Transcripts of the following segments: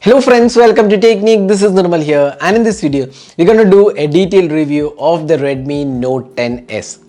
Hello friends, welcome to Technique. This is Nirmal here, and in this video we're going to do a detailed review of the Redmi Note 10s.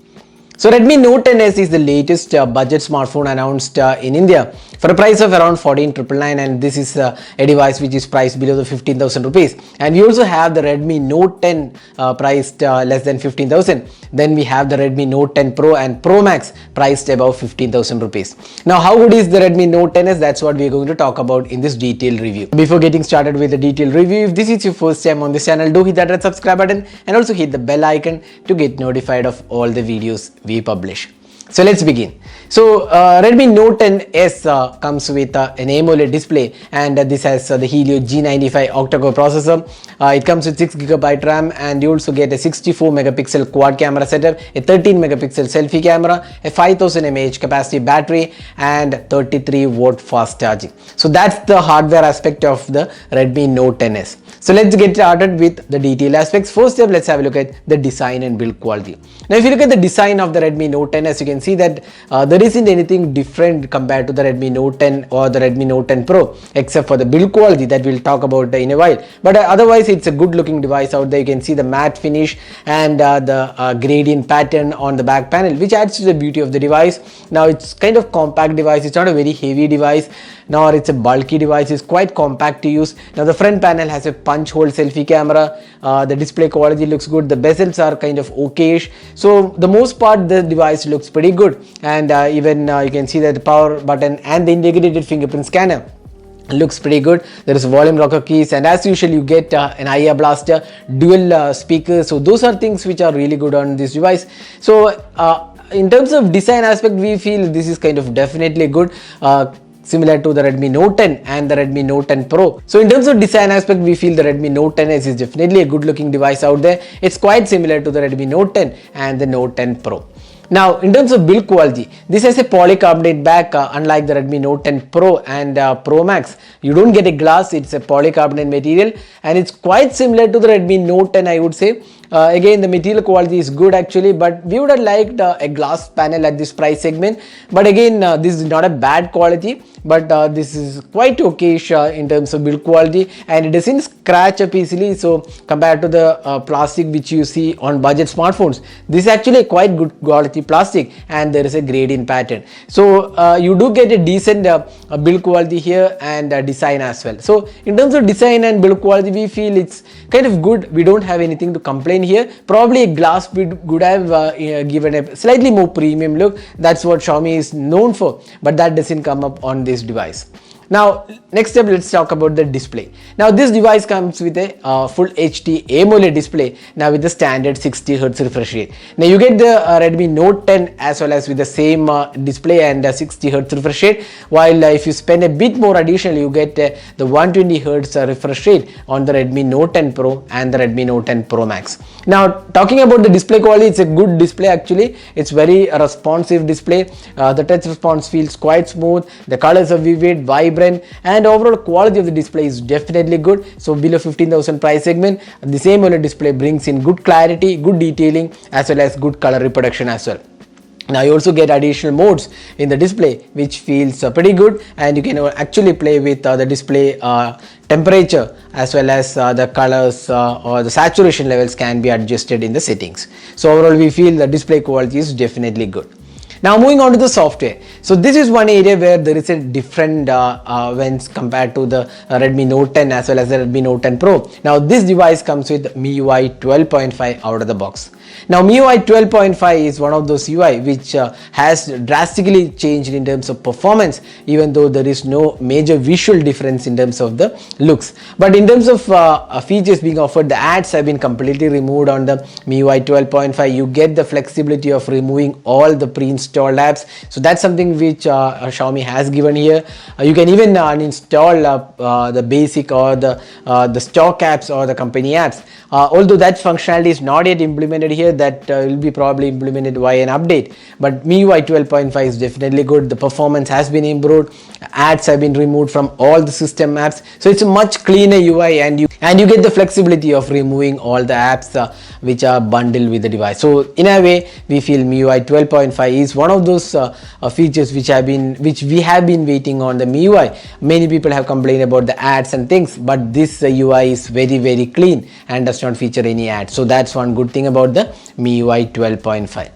So Redmi Note 10s is the latest budget smartphone announced in India for a price of around 14,999, and this is a device which is priced below the 15,000 rupees. And we also have the Redmi Note 10 priced less than 15,000. Then we have the Redmi Note 10 Pro and Pro Max priced above 15,000 rupees. Now how good is the Redmi Note 10s? That's what we're going to talk about in this detailed review. Before getting started with the detailed review, if this is your first time on this channel, do hit that red subscribe button and also hit the bell icon to get notified of all the videos we publish. So let's begin. So Redmi Note 10s comes with an AMOLED display, and this has the Helio G95 octa-core processor. It comes with 6GB RAM, and you also get a 64 megapixel quad camera setup, a 13 megapixel selfie camera, a 5000 mAh capacity battery, and 33 watt fast charging. So that's the hardware aspect of the Redmi Note 10s. So let's get started with the detailed aspects. First up, let's have a look at the design and build quality. Now if you look at the design of the Redmi Note 10s, you can see that there isn't anything different compared to the Redmi Note 10 or the Redmi Note 10 Pro, except for the build quality that we'll talk about in a while. But otherwise it's a good looking device out there. You can see the matte finish and the gradient pattern on the back panel, which adds to the beauty of the device. Now it's kind of compact device. It's not a very heavy device, nor it's a bulky device. It's quite compact to use. Now the front panel has a punch hole selfie camera. The display quality looks good. The bezels are kind of okayish. So the most part the device looks pretty good, and even you can see that the power button and the integrated fingerprint scanner looks pretty good. There is volume rocker keys, and as usual you get an IR blaster, dual speakers. So those are things which are really good on this device. So in terms of design aspect, we feel this is kind of definitely good, similar to the Redmi Note 10 and the Redmi Note 10 Pro. So in terms of design aspect, we feel the Redmi Note 10s is definitely a good looking device out there. It's quite similar to the Redmi Note 10 and the Note 10 Pro. Now in terms of build quality, this has a polycarbonate back, unlike the Redmi Note 10 Pro and Pro Max. You don't get a glass, it's a polycarbonate material, and it's quite similar to the Redmi Note 10, I would say. Again, the material quality is good actually, but we would have liked a glass panel at this price segment. But again, this is not a bad quality, but this is quite okay in terms of build quality, and it doesn't scratch up easily. So compared to the plastic which you see on budget smartphones, this is actually a quite good quality plastic, and there is a gradient pattern. So you do get a decent build quality here, and design as well. So in terms of design and build quality, we feel it's kind of good. We don't have anything to complain here. Probably a glass would have given a slightly more premium look. That's what Xiaomi is known for, but that doesn't come up on this device. Now next step, let's talk about the display. Now this device comes with a full HD AMOLED display, now with the standard 60Hz refresh rate. Now you get the Redmi Note 10 as well as with the same display and 60Hz refresh rate, while if you spend a bit more additional, you get the 120Hz refresh rate on the Redmi Note 10 Pro and the Redmi Note 10 Pro Max. Now talking about the display quality, it's a good display actually. It's very responsive display. The touch response feels quite smooth. The colors are vivid, vibrant, and overall quality of the display is definitely good. So below 15,000 price segment, the same OLED display brings in good clarity, good detailing, as well as good color reproduction as well. Now you also get additional modes in the display, which feels pretty good, and you can actually play with the display temperature as well as the colors or the saturation levels can be adjusted in the settings. So overall we feel the display quality is definitely good. Now moving on to the software. So this is one area where there is a different when compared to the Redmi Note 10 as well as the Redmi Note 10 Pro. Now this device comes with MIUI 12.5 out of the box. Now MIUI 12.5 is one of those UI which has drastically changed in terms of performance, even though there is no major visual difference in terms of the looks. But in terms of features being offered, the ads have been completely removed on the MIUI 12.5. You get the flexibility of removing all the pre-installed apps. So that's something which Xiaomi has given here. You can even uninstall the basic or the stock apps or the company apps. Although that functionality is not yet implemented here, that will be probably implemented via an update. But MIUI 12.5 is definitely good. The performance has been improved. Ads have been removed from all the system apps. So it's a much cleaner UI, and and you get the flexibility of removing all the apps which are bundled with the device. So in a way, we feel MIUI 12.5 is one of those features which we have been waiting on the MIUI. Many people have complained about the ads and things, but this UI is very clean and does not feature any ads. So that's one good thing about the MIUI 12.5.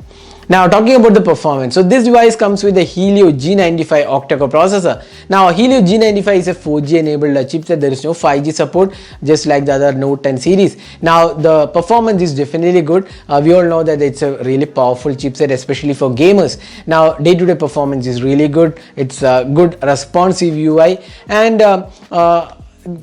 Now talking about the performance, so this device comes with a Helio G95 octa-core processor. Now Helio G95 is a 4G enabled chipset. There is no 5G support, just like the other Note 10 series. Now the performance is definitely good. We all know that it's a really powerful chipset, especially for gamers. Now day-to-day performance is really good. It's a good responsive UI, and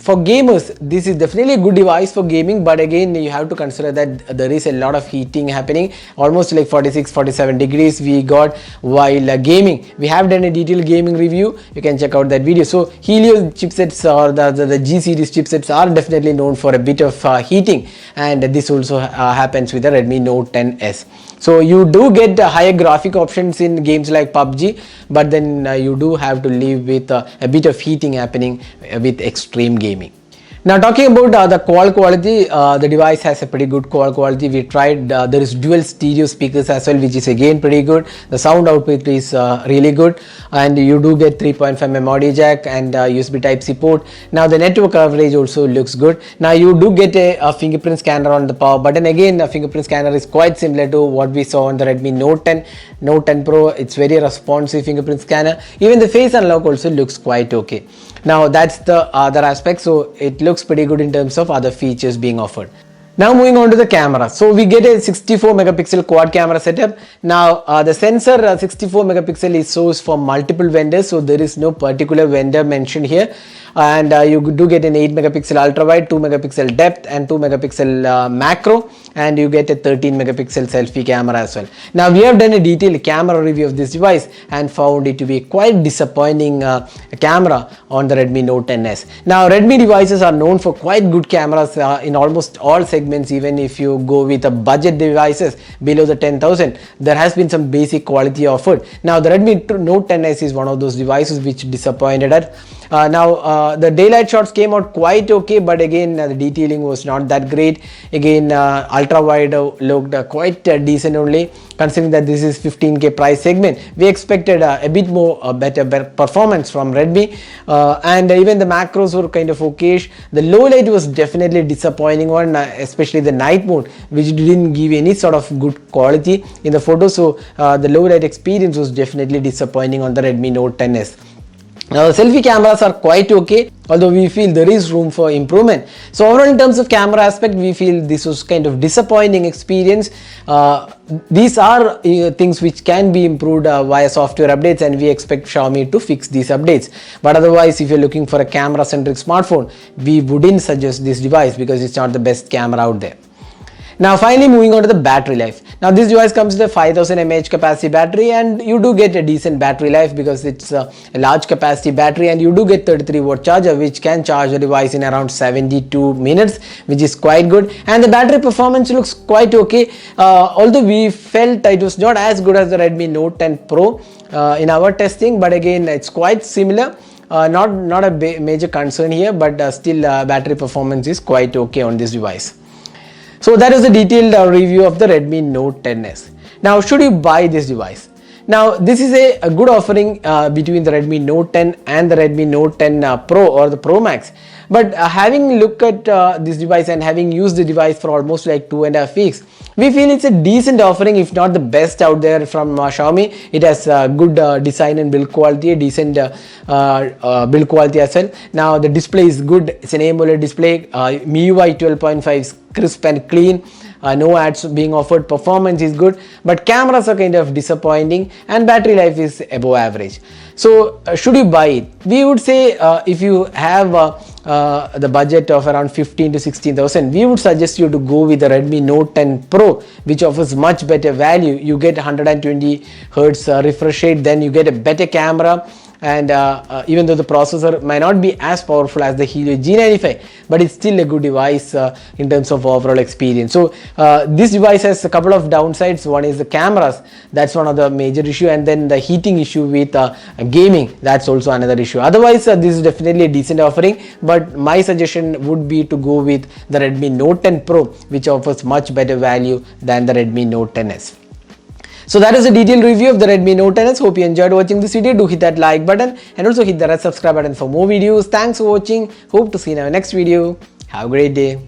for gamers this is definitely a good device for gaming, but again you have to consider that there is a lot of heating happening, almost like 46-47 degrees we got while gaming. We have done a detailed gaming review, you can check out that video. So Helio chipsets or the G series chipsets are definitely known for a bit of heating, and this also happens with the Redmi Note 10s. So you do get higher graphic options in games like PUBG, but then you do have to live with a bit of heating happening with extreme gaming. Now talking about the call quality, the device has a pretty good call quality. We tried, there is dual stereo speakers as well, which is again pretty good. The sound output is really good, and you do get 3.5mm audio jack and USB Type-C port. Now the network coverage also looks good. Now you do get a fingerprint scanner on the power button. Again, the fingerprint scanner is quite similar to what we saw on the Redmi Note 10, Note 10 Pro. It's very responsive fingerprint scanner. Even the face unlock also looks quite okay. Now that's the other aspect, so it looks pretty good in terms of other features being offered. Now moving on to the camera, so we get a 64 megapixel quad camera setup. Now the sensor 64 megapixel is sourced from multiple vendors, so there is no particular vendor mentioned here, and you do get an 8 megapixel ultra wide, 2 megapixel depth and 2 megapixel macro, and you get a 13 megapixel selfie camera as well. Now we have done a detailed camera review of this device and found it to be quite disappointing camera on the Redmi Note 10s. Now Redmi devices are known for quite good cameras in almost all segments. Even if you go with a budget devices below the 10,000, there has been some basic quality offered. Now the Redmi Note 10s is one of those devices which disappointed us. The daylight shots came out quite okay, but again the detailing was not that great. Again ultra wide looked quite decent only, considering that this is 15K price segment. We expected a bit more better performance from Redmi, and even the macros were kind of okayish. The low light was definitely disappointing one, especially the night mode, which didn't give any sort of good quality in the photo. So the low light experience was definitely disappointing on the Redmi Note 10s. Now the selfie cameras are quite okay, although we feel there is room for improvement. So overall in terms of camera aspect, we feel this was kind of disappointing experience. These are things which can be improved via software updates, and we expect Xiaomi to fix these updates. But otherwise, if you're looking for a camera centric smartphone, we wouldn't suggest this device because it's not the best camera out there. Now finally moving on to the battery life. Now this device comes with a 5000 mAh capacity battery, and you do get a decent battery life because it's a large capacity battery, and you do get 33 watt charger which can charge the device in around 72 minutes, which is quite good, and the battery performance looks quite okay, although we felt it was not as good as the Redmi Note 10 Pro in our testing, but again it's quite similar. Not a major concern here, but still battery performance is quite okay on this device. So that is the detailed review of the Redmi Note 10s. Now should you buy this device? Now this is a good offering between the Redmi Note 10 and the Redmi Note 10 Pro or the Pro Max. But having looked at this device and having used the device for almost like 2.5 weeks, we feel it's a decent offering, if not the best out there from Xiaomi. It has good design and build quality, a decent build quality as well. Now the display is good, it's an AMOLED display, MIUI 12.5 is crisp and clean. No ads being offered, performance is good, but cameras are kind of disappointing, and battery life is above average. So should you buy it? We would say if you have the budget of around 15 to 16,000, we would suggest you to go with the Redmi Note 10 Pro, which offers much better value. You get 120 Hz refresh rate, then you get a better camera, and even though the processor might not be as powerful as the Helio G95, but it's still a good device in terms of overall experience. So this device has a couple of downsides. One is the cameras, that's one of the major issue, and then the heating issue with gaming, that's also another issue. Otherwise this is definitely a decent offering, but my suggestion would be to go with the Redmi Note 10 Pro, which offers much better value than the Redmi Note 10s. So that is a detailed review of the Redmi Note 10s. Hope you enjoyed watching this video. Do hit that like button and also hit the red subscribe button for more videos. Thanks for watching. Hope to see you in our next video. Have a great day.